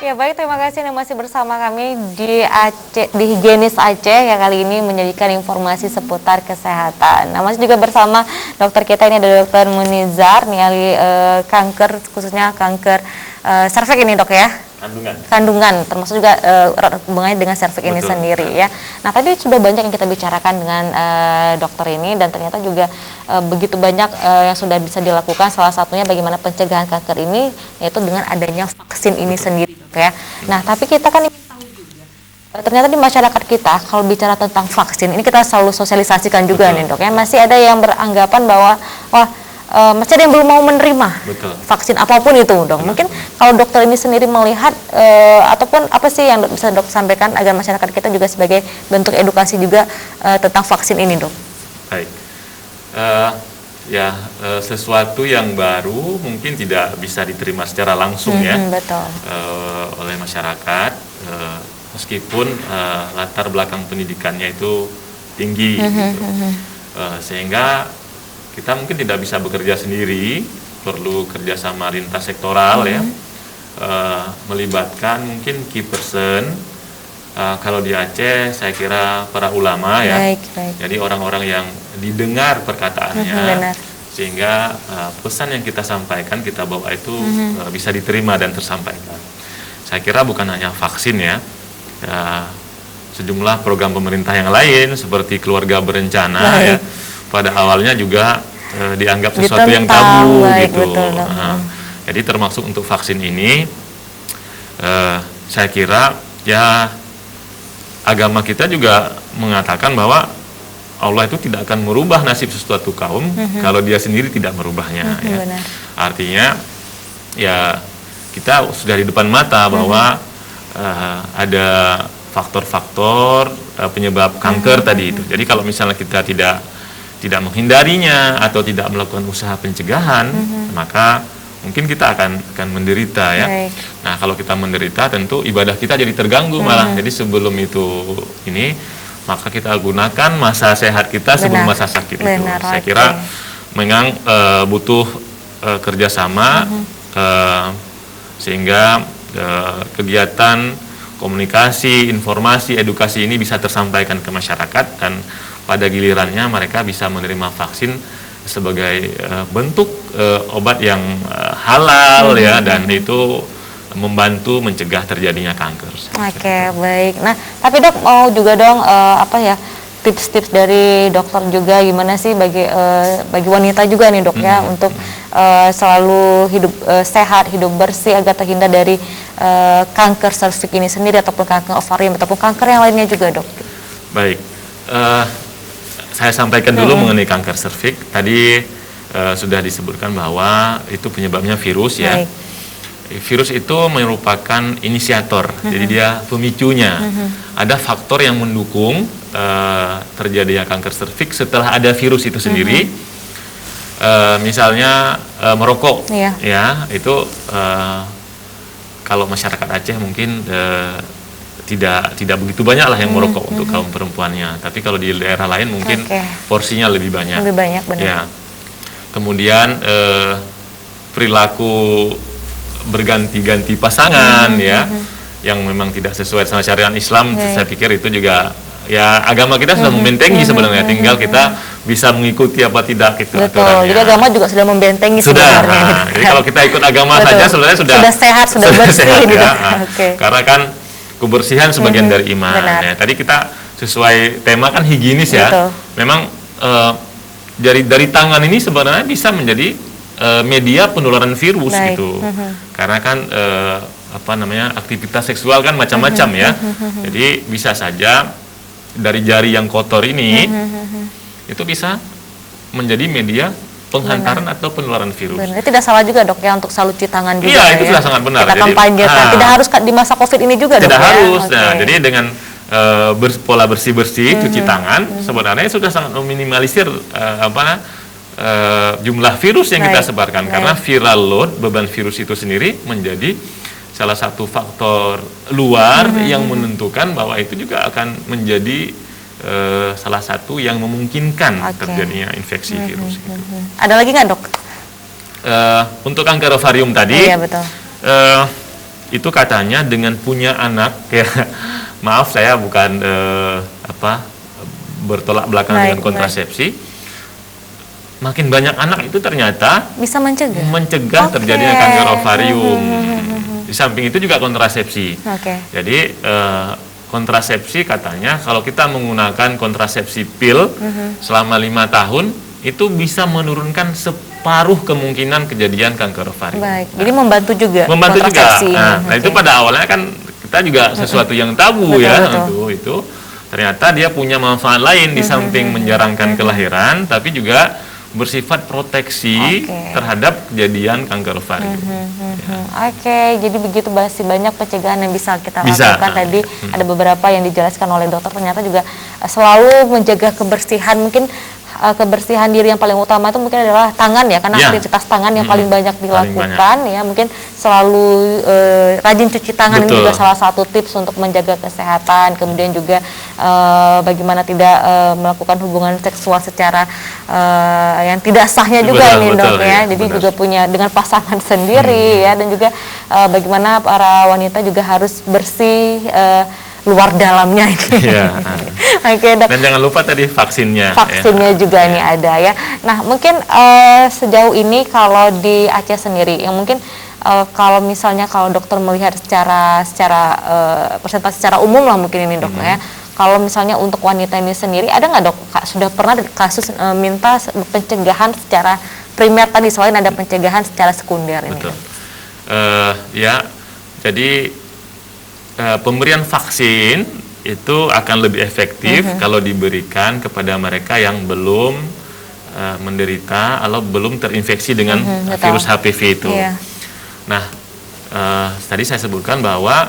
Ya baik, terima kasih Anda masih bersama kami di Aceh, di Higienis Aceh yang kali ini menyajikan informasi seputar kesehatan. Nah, masih juga bersama dokter kita ini ada Dokter Munizar, nih ahli kanker, khususnya kanker serviks ini dok ya. Kandungan, termasuk juga hubungannya dengan serviks ini sendiri ya. Nah tadi sudah banyak yang kita bicarakan dengan dokter ini dan ternyata juga begitu banyak yang sudah bisa dilakukan. Salah satunya bagaimana pencegahan kanker ini yaitu dengan adanya vaksin ini sendiri dok ya. Nah tapi kita kan ternyata di masyarakat kita kalau bicara tentang vaksin ini kita selalu sosialisasikan juga nih dok ya. Masih ada yang beranggapan bahwa wah masih ada yang belum mau menerima vaksin apapun itu dong. Mungkin kalau dokter ini sendiri melihat ataupun apa sih yang bisa dok sampaikan agar masyarakat kita juga sebagai bentuk edukasi juga tentang vaksin ini dok. Baik, sesuatu yang baru mungkin tidak bisa diterima secara langsung betul. Oleh masyarakat, meskipun latar belakang pendidikannya itu tinggi, gitu. Sehingga kita mungkin tidak bisa bekerja sendiri, perlu kerjasama lintas sektoral melibatkan mungkin key person. Kalau di Aceh saya kira para ulama baik. Jadi orang-orang yang didengar perkataannya, sehingga pesan yang kita sampaikan, kita bawa itu bisa diterima dan tersampaikan. Saya kira bukan hanya vaksin sejumlah program pemerintah yang lain seperti keluarga berencana pada awalnya juga dianggap sesuatu yang tabu gitu. Jadi termasuk untuk vaksin ini, saya kira agama kita juga mengatakan bahwa Allah itu tidak akan merubah nasib sesuatu kaum kalau dia sendiri tidak merubahnya. Artinya kita sudah di depan mata bahwa ada faktor-faktor penyebab kanker tadi itu. Jadi kalau misalnya kita tidak menghindarinya atau tidak melakukan usaha pencegahan, maka mungkin kita akan menderita Nah, kalau kita menderita tentu ibadah kita jadi terganggu malah. Jadi sebelum maka kita gunakan masa sehat kita sebelum masa sakit itu. Saya kira memang butuh kerjasama sehingga kegiatan komunikasi, informasi, edukasi ini bisa tersampaikan ke masyarakat dan pada gilirannya mereka bisa menerima vaksin sebagai bentuk obat yang halal dan itu membantu mencegah terjadinya kanker. Oke, baik. Nah, tapi dok mau juga dong tips-tips dari dokter juga gimana sih bagi wanita juga nih dok untuk selalu hidup sehat, hidup bersih agar terhindar dari kanker serviks ini sendiri ataupun kanker ovarium ataupun kanker yang lainnya juga dok. Baik. Saya sampaikan dulu mengenai kanker serviks. Tadi sudah disebutkan bahwa itu penyebabnya virus Virus itu merupakan inisiator, jadi dia pemicunya. Ada faktor yang mendukung terjadinya kanker serviks setelah ada virus itu sendiri. Misalnya merokok, itu kalau masyarakat Aceh mungkin tidak begitu banyak lah yang merokok untuk kaum perempuannya, tapi kalau di daerah lain mungkin porsinya lebih banyak. Benar. Kemudian perilaku berganti-ganti pasangan yang memang tidak sesuai sama syariat Islam. Saya pikir itu juga agama kita sudah membentengi sebenarnya, tinggal kita bisa mengikuti apa tidak itu aturannya. Jadi agama juga sudah membentengi sebenarnya. Jadi kalau kita ikut agama saja sebenarnya sudah sehat, sudah bersih. Karena kan kebersihan sebagian dari iman. Tadi kita sesuai tema kan higienis Memang dari tangan ini sebenarnya bisa menjadi media penularan virus gitu. Karena kan aktivitas seksual kan macam-macam Jadi bisa saja dari jari yang kotor ini itu bisa menjadi media penghantaran atau penularan virus. Benar. Tidak salah juga dok untuk selalu cuci tangan juga. Iya, itu sudah sangat benar. Kita kampanyekan. Tidak harus di masa COVID ini juga tidak harus. Nah, jadi dengan pola bersih-bersih, cuci tangan, sebenarnya sudah sangat meminimalisir jumlah virus yang kita sebarkan. Karena viral load, beban virus itu sendiri menjadi salah satu faktor luar yang menentukan bahwa itu juga akan menjadi salah satu yang memungkinkan terjadinya infeksi virus. Ada lagi nggak dok? Untuk kanker ovarium tadi, itu katanya dengan punya anak ya, maaf saya bukan bertolak belakang dengan kontrasepsi. Makin banyak anak itu ternyata bisa mencegah terjadinya kanker ovarium. Di samping itu juga kontrasepsi. Jadi kontrasepsi katanya kalau kita menggunakan kontrasepsi pil selama 5 tahun itu bisa menurunkan separuh kemungkinan kejadian kanker ovarium. Baik. Jadi membantu juga. Nah, itu pada awalnya kan kita juga sesuatu yang tabu untuk itu. Ternyata dia punya manfaat lain di samping menjarangkan kelahiran, tapi juga bersifat proteksi terhadap kejadian kanker ovarium. Jadi begitu masih banyak pencegahan yang bisa kita lakukan. Tadi ada beberapa yang dijelaskan oleh dokter, ternyata juga selalu menjaga kebersihan. Mungkin kebersihan diri yang paling utama itu mungkin adalah tangan ya, karena aktivitas tangan yang paling banyak dilakukan ya. Mungkin selalu rajin cuci tangan ini juga salah satu tips untuk menjaga kesehatan. Kemudian juga bagaimana tidak melakukan hubungan seksual secara yang tidak sahnya juga nih dok ya. Jadi juga punya dengan pasangan sendiri ya, dan juga bagaimana para wanita juga harus bersih luar dalamnya ini. Dan jangan lupa tadi vaksinnya juga ini ada ya. Nah, mungkin sejauh ini kalau di Aceh sendiri yang mungkin kalau misalnya kalau dokter melihat secara persentase secara umum lah mungkin ini dok ya. Kalau misalnya untuk wanita ini sendiri ada nggak dok sudah pernah kasus minta pencegahan secara primer tadi selain ada pencegahan secara sekunder ini? Jadi pemberian vaksin itu akan lebih efektif kalau diberikan kepada mereka yang belum menderita atau belum terinfeksi dengan virus HPV itu. Nah, tadi saya sebutkan bahwa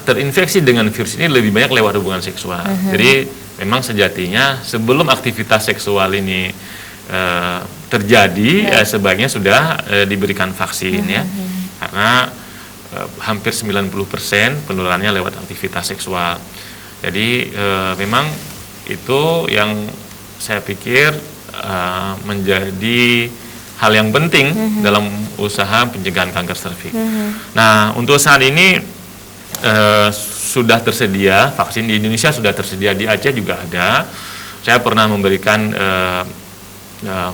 terinfeksi dengan virus ini lebih banyak lewat hubungan seksual. Jadi memang sejatinya sebelum aktivitas seksual ini terjadi, sebaiknya sudah diberikan vaksin ya, karena hampir 90% penularannya lewat aktivitas seksual. Jadi memang itu yang saya pikir menjadi hal yang penting dalam usaha pencegahan kanker serviks. Nah, untuk saat ini sudah tersedia vaksin di Indonesia, sudah tersedia di Aceh juga ada. Saya pernah memberikan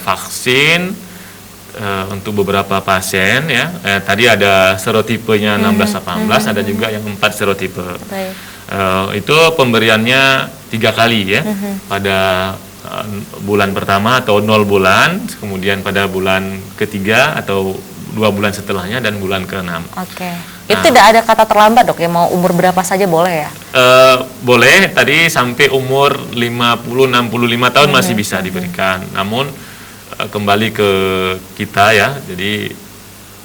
vaksin untuk beberapa pasien ya. Tadi ada serotipenya 16-18, ada juga yang 4 serotipe. Itu pemberiannya 3 kali ya, pada bulan pertama atau 0 bulan, kemudian pada bulan ketiga atau 2 bulan setelahnya, dan bulan ke-6. Itu tidak ada kata terlambat dok ya, mau umur berapa saja boleh ya? Boleh, tadi sampai umur 50-65 tahun masih bisa diberikan. Namun kembali ke kita ya, jadi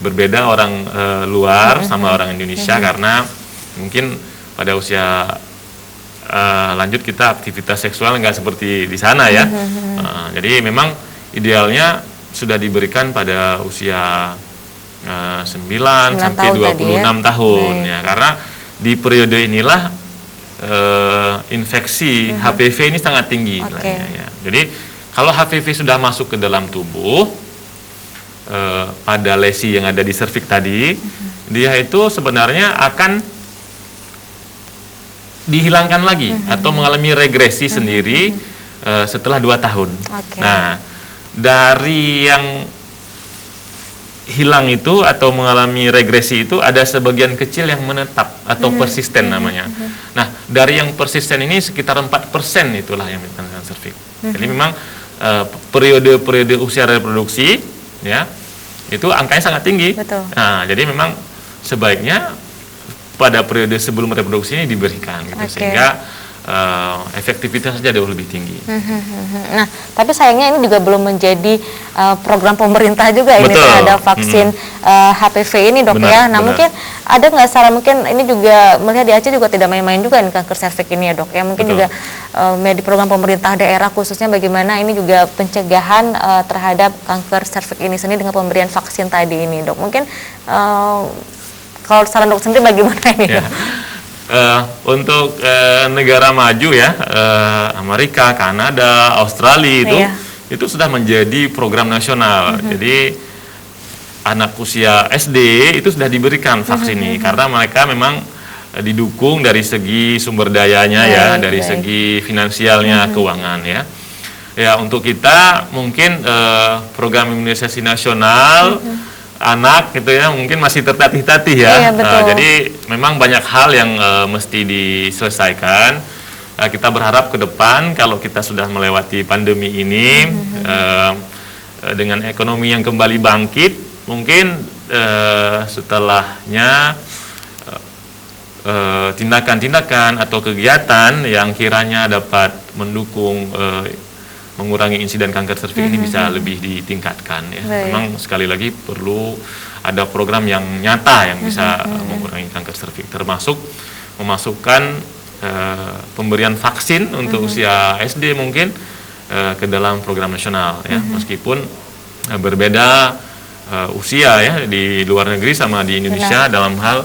berbeda orang luar sama orang Indonesia, karena mungkin pada usia lanjut kita aktivitas seksual nggak seperti di sana ya. Jadi memang idealnya sudah diberikan pada usia 9 sampai 26 tahun ya, karena di periode inilah infeksi HPV ini sangat tinggi ya. Jadi kalau HPV sudah masuk ke dalam tubuh, pada lesi yang ada di serviks tadi, dia itu sebenarnya akan dihilangkan lagi atau mengalami regresi sendiri setelah 2 tahun. Nah, dari yang hilang itu atau mengalami regresi itu ada sebagian kecil yang menetap atau persisten namanya. Nah, dari yang persisten ini sekitar 4% itulah yang kanker serviks. Jadi memang periode usia reproduksi ya itu angkanya sangat tinggi. Nah, jadi memang sebaiknya pada periode sebelum reproduksi ini diberikan gitu, sehingga efektivitasnya jauh lebih tinggi. Nah, tapi sayangnya ini juga belum menjadi program pemerintah juga ini terhadap vaksin HPV ini dok ya. Nah, mungkin ada nggak salah, mungkin ini juga melihat di Aceh juga tidak main-main juga nih kanker serviks ini ya dok ya. Mungkin juga di program pemerintah daerah khususnya bagaimana ini juga pencegahan terhadap kanker serviks ini sendiri dengan pemberian vaksin tadi ini dok. Mungkin kalau saran dok sendiri bagaimana ini dok? Untuk negara maju ya, Amerika, Kanada, Australia itu sudah menjadi program nasional. Jadi anak usia SD itu sudah diberikan vaksin ini karena mereka memang didukung dari segi sumber dayanya ya, dari segi finansialnya, keuangan ya. Ya, untuk kita mungkin program imunisasi nasional anak gitu ya mungkin masih tertatih-tatih ya. Iya, betul. Jadi memang banyak hal yang mesti diselesaikan. Kita berharap ke depan kalau kita sudah melewati pandemi ini dengan ekonomi yang kembali bangkit, mungkin setelahnya tindakan-tindakan atau kegiatan yang kiranya dapat mendukung mengurangi insiden kanker serviks ini bisa lebih ditingkatkan ya. Memang sekali lagi perlu ada program yang nyata yang bisa mengurangi kanker serviks, termasuk memasukkan pemberian vaksin untuk usia SD mungkin ke dalam program nasional ya. Meskipun berbeda usia ya di luar negeri sama di Indonesia dalam hal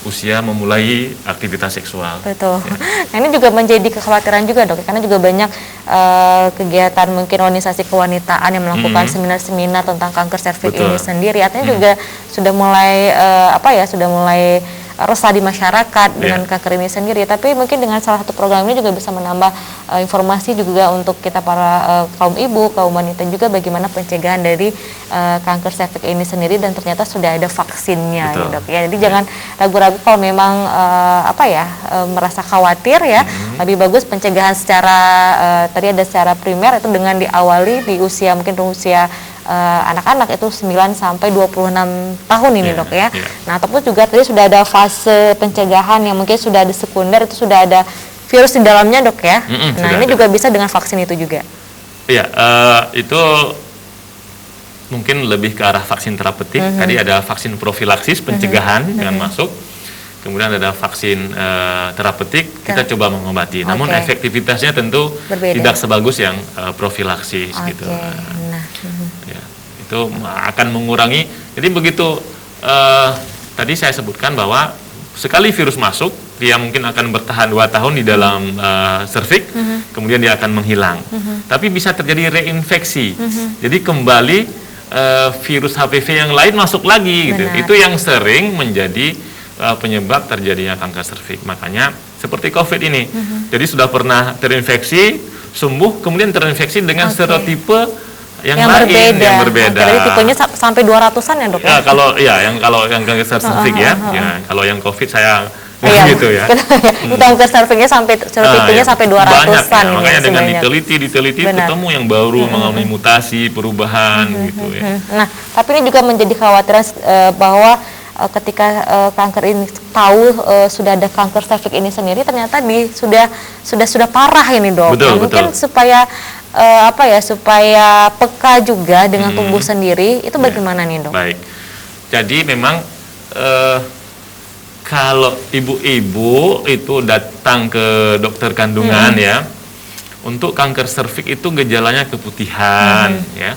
usia memulai aktivitas seksual. Betul. Ya. Nah, ini juga menjadi kekhawatiran juga dok, karena juga banyak kegiatan mungkin organisasi kewanitaan yang melakukan seminar-seminar tentang kanker serviks ini sendiri. Artinya juga sudah mulai sudah mulai resah di masyarakat dengan kanker ini sendiri. Tapi mungkin dengan salah satu program ini juga bisa menambah informasi juga untuk kita para kaum ibu, kaum wanita juga bagaimana pencegahan dari kanker serviks ini sendiri, dan ternyata sudah ada vaksinnya ya, dok ya. Jadi jangan ragu-ragu kalau memang merasa khawatir ya. Lebih bagus pencegahan secara tadi ada secara primer itu dengan diawali di usia mungkin usia anak-anak itu 9 sampai 26 tahun ini dok ya. Nah, ataupun juga tadi sudah ada fase pencegahan yang mungkin sudah ada sekunder, itu sudah ada virus di dalamnya dok ya. Nah, ini juga bisa dengan vaksin itu juga. Iya, itu mungkin lebih ke arah vaksin terapeutik. Tadi ada vaksin profilaksis pencegahan jangan masuk. Kemudian ada vaksin terapeutik, kita coba mengobati. Namun efektivitasnya tentu berbeda, tidak sebagus yang profilaksis gitu. Ya, itu akan mengurangi. Jadi begitu tadi saya sebutkan bahwa sekali virus masuk, dia mungkin akan bertahan 2 tahun di dalam serviks, kemudian dia akan menghilang. Tapi bisa terjadi reinfeksi. Jadi kembali virus HPV yang lain masuk lagi gitu. Itu yang sering menjadi penyebab terjadinya kanker serviks. Makanya seperti COVID ini. Jadi sudah pernah terinfeksi, sembuh, kemudian terinfeksi dengan serotipe yang lain, yang berbeda. Jadi tipenya sampai 200-an ya dok ya? Kalau yang kanker serviks ya. Kalau yang COVID saya gitu ya. Kanker serviksnya sampai serotipenya sampai 200-an. Ya, makanya dengan diteliti ketemu yang baru mengalami mutasi, perubahan gitu ya. Nah, tapi ini juga menjadi kekhawatiran bahwa ketika kanker ini tahu sudah ada kanker serviks ini sendiri, ternyata sudah parah ini dok. Mungkin supaya supaya peka juga dengan tubuh sendiri, itu bagaimana nih dok? Baik, jadi memang kalau ibu-ibu itu datang ke dokter kandungan ya, untuk kanker serviks itu gejalanya keputihan ya,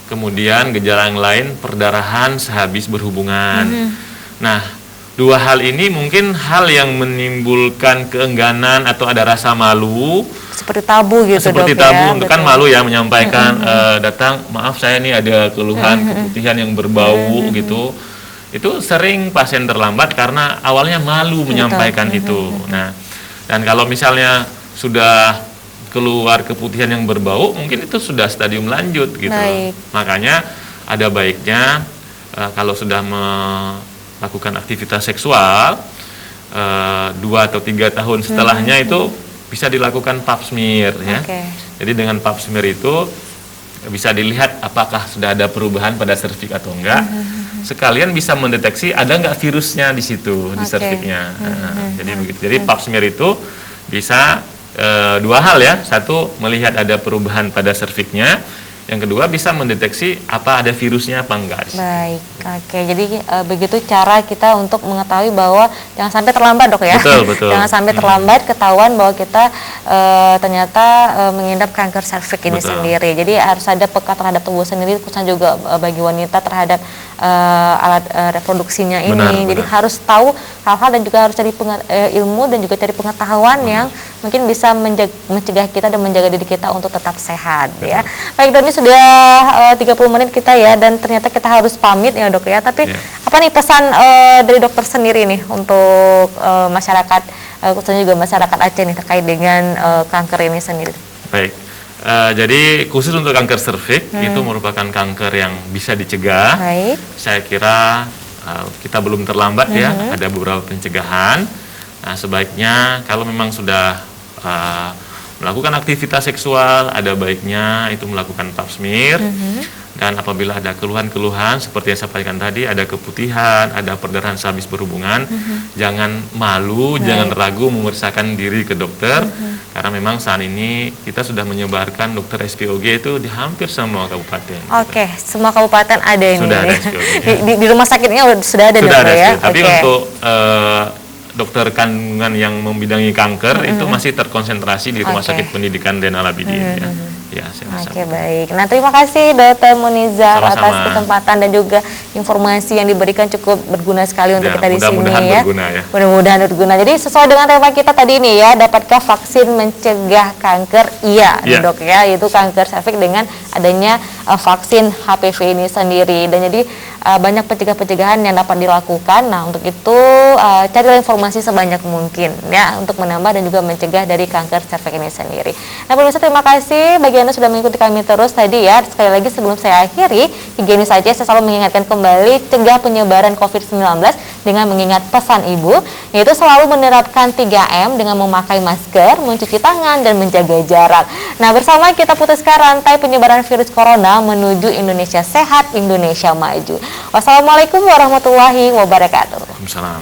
kemudian gejala yang lain perdarahan sehabis berhubungan. Nah, 2 hal ini mungkin hal yang menimbulkan keengganan atau ada rasa malu. Seperti tabu gitu seperti dok tabu, ya? Untuk kan malu ya menyampaikan datang, maaf saya ini ada keluhan keputihan yang berbau gitu. Itu sering pasien terlambat karena awalnya malu menyampaikan itu. Nah, dan kalau misalnya sudah keluar keputihan yang berbau, mungkin itu sudah stadium lanjut gitu. Makanya ada baiknya kalau sudah melakukan aktivitas seksual 2 atau 3 tahun setelahnya itu bisa dilakukan pap smear ya. Jadi dengan pap smear itu bisa dilihat apakah sudah ada perubahan pada serviks atau enggak. Sekalian bisa mendeteksi ada enggak virusnya di situ di serviksnya. Jadi begitu. Jadi pap smear itu bisa 2 hal ya. Satu, melihat ada perubahan pada serviksnya. Yang kedua, bisa mendeteksi apa ada virusnya apa enggak. Baik, jadi begitu cara kita untuk mengetahui bahwa jangan sampai terlambat dok ya. Betul. Jangan sampai terlambat ketahuan bahwa kita ternyata mengidap kanker serviks ini sendiri. Jadi harus ada peka terhadap tubuh sendiri, khususnya juga bagi wanita terhadap alat reproduksinya ini. Benar, Jadi benar. harus tahu hal-hal dan juga harus cari ilmu dan juga cari pengetahuan yang mungkin bisa mencegah kita dan menjaga diri kita untuk tetap sehat ya. Baik Dok, ini sudah 30 menit kita ya, dan ternyata kita harus pamit ya Dok ya. Tapi apa nih pesan dari dokter sendiri nih untuk masyarakat, khususnya juga masyarakat Aceh nih terkait dengan kanker ini sendiri? Baik, jadi khusus untuk kanker serviks itu merupakan kanker yang bisa dicegah. Baik. Saya kira kita belum terlambat ya, ada beberapa pencegahan. Nah, sebaiknya kalau memang sudah melakukan aktivitas seksual, ada baiknya itu melakukan pap smear. Dan apabila ada keluhan-keluhan seperti yang saya sampaikan tadi, ada keputihan, ada perdarahan sehabis berhubungan, jangan malu, jangan ragu memeriksakan diri ke dokter, karena memang saat ini kita sudah menyebarkan dokter SPOG itu di hampir semua kabupaten. Oke, semua kabupaten ada ini. Sudah ada SPOG. Di rumah sakitnya sudah ada Sudah Dok ada ya. SPOG. Tapi untuk dokter kandungan yang membidangi kanker itu masih terkonsentrasi di Rumah Sakit Pendidikan Zainal Abidin ya. Ya, saya rasa. Oke, baik. Nah, terima kasih Dr. Munizar atas Sama-sama. kesempatan dan juga informasi yang diberikan cukup berguna sekali untuk Ya, kita di sini mudah-mudahan ya. berguna ya. Mudah-mudahan berguna. Jadi sesuai dengan tema kita tadi nih ya, dapatkah vaksin mencegah kanker? Iya, Ya. Dok ya, yaitu kanker serviks dengan adanya vaksin HPV ini sendiri. Dan jadi banyak pencegahan yang dapat dilakukan. Nah, untuk itu carilah informasi sebanyak mungkin ya untuk menambah dan juga mencegah dari kanker serviks ini sendiri. Nah, pemirsa, terima kasih bagi Anda sudah mengikuti kami terus tadi ya. Sekali lagi sebelum saya akhiri, Higienis Aceh saya selalu mengingatkan kembali cegah penyebaran COVID-19 dengan mengingat pesan ibu, yaitu selalu menerapkan 3M dengan memakai masker, mencuci tangan, dan menjaga jarak. Nah, bersama kita putuskan rantai penyebaran virus corona menuju Indonesia sehat, Indonesia maju. Wassalamualaikum warahmatullahi wabarakatuh. Waalaikumsalam.